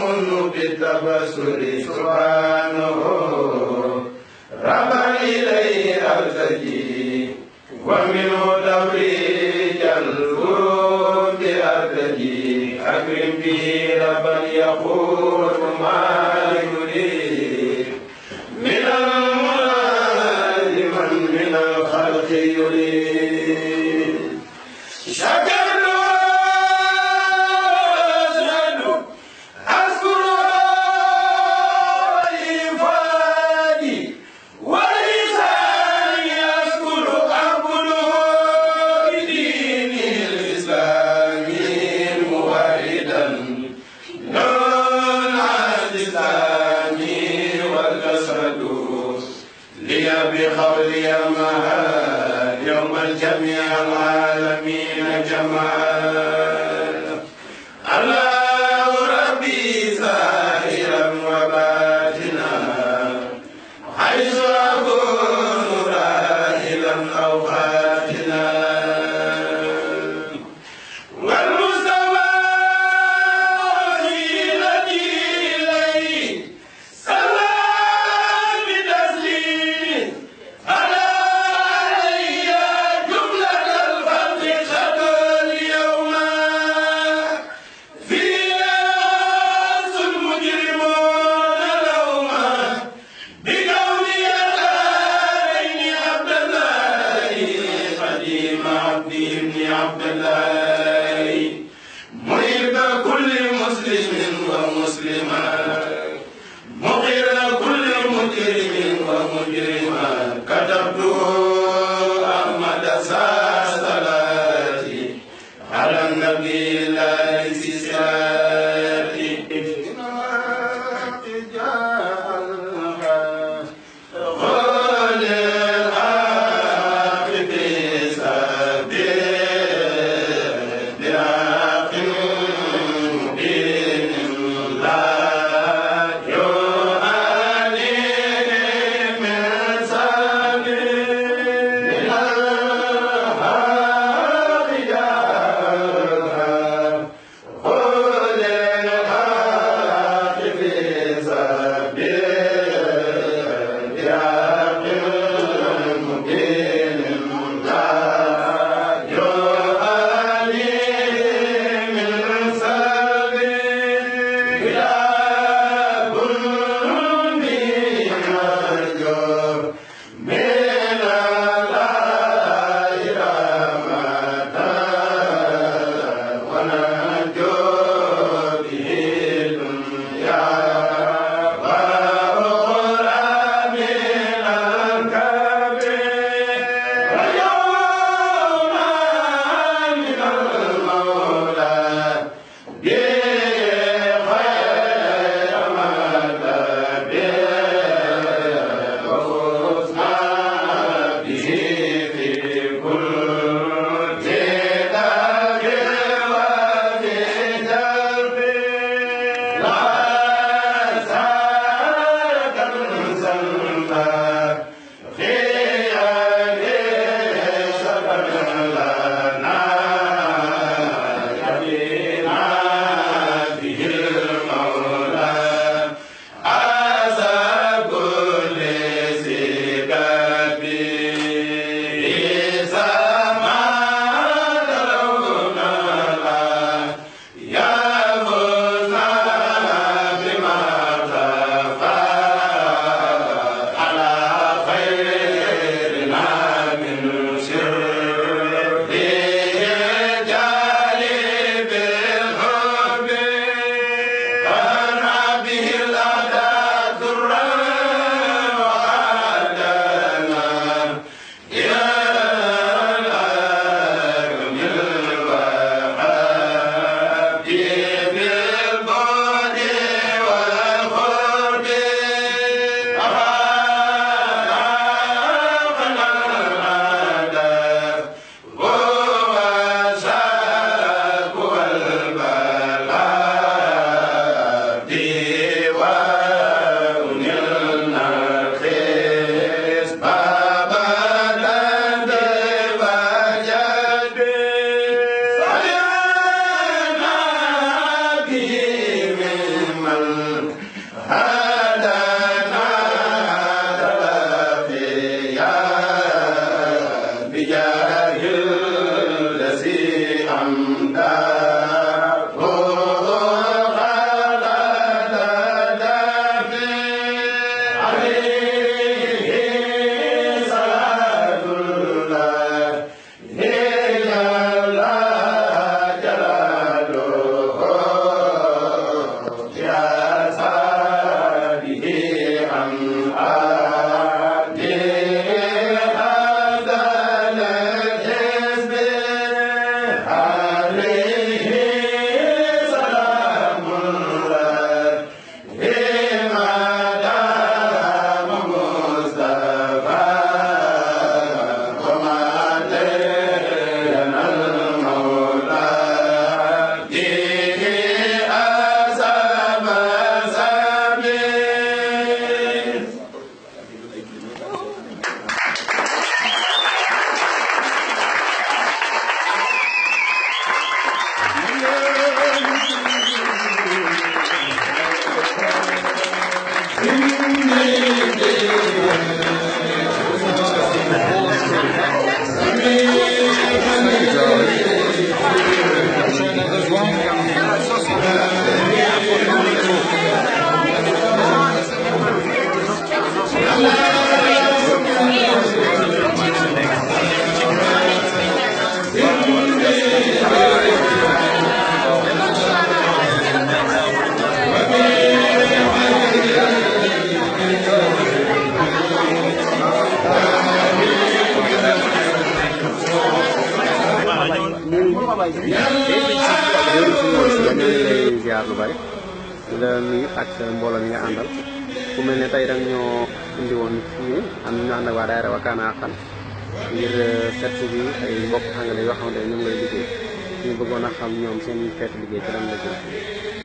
يمن بالتبصر سبحانه ربا إليه أرتجي ومنه تفريج الكروب أرتجي أكرم به ربا يقول ما يريد من المراد من الخلق يريد شكر بقولي المهاد يوم الجميع العالمين جمال الله ربي ظاهرا وباطنا حيث أكون راهلا أو خاتنا ziar lu bari di la nuyu ak sa mbooloo mi nga àndal ku mel ne tey rek ñoo indi woon fii am ñu ànd ak waa daayira Wakana Haqqan ngir seet si bi ay mbokk angale yoo xamante ne ñu ngi lay liggéey ñu bëggoon a xam ñoom seen xeetu liggéey ci lan la jëm.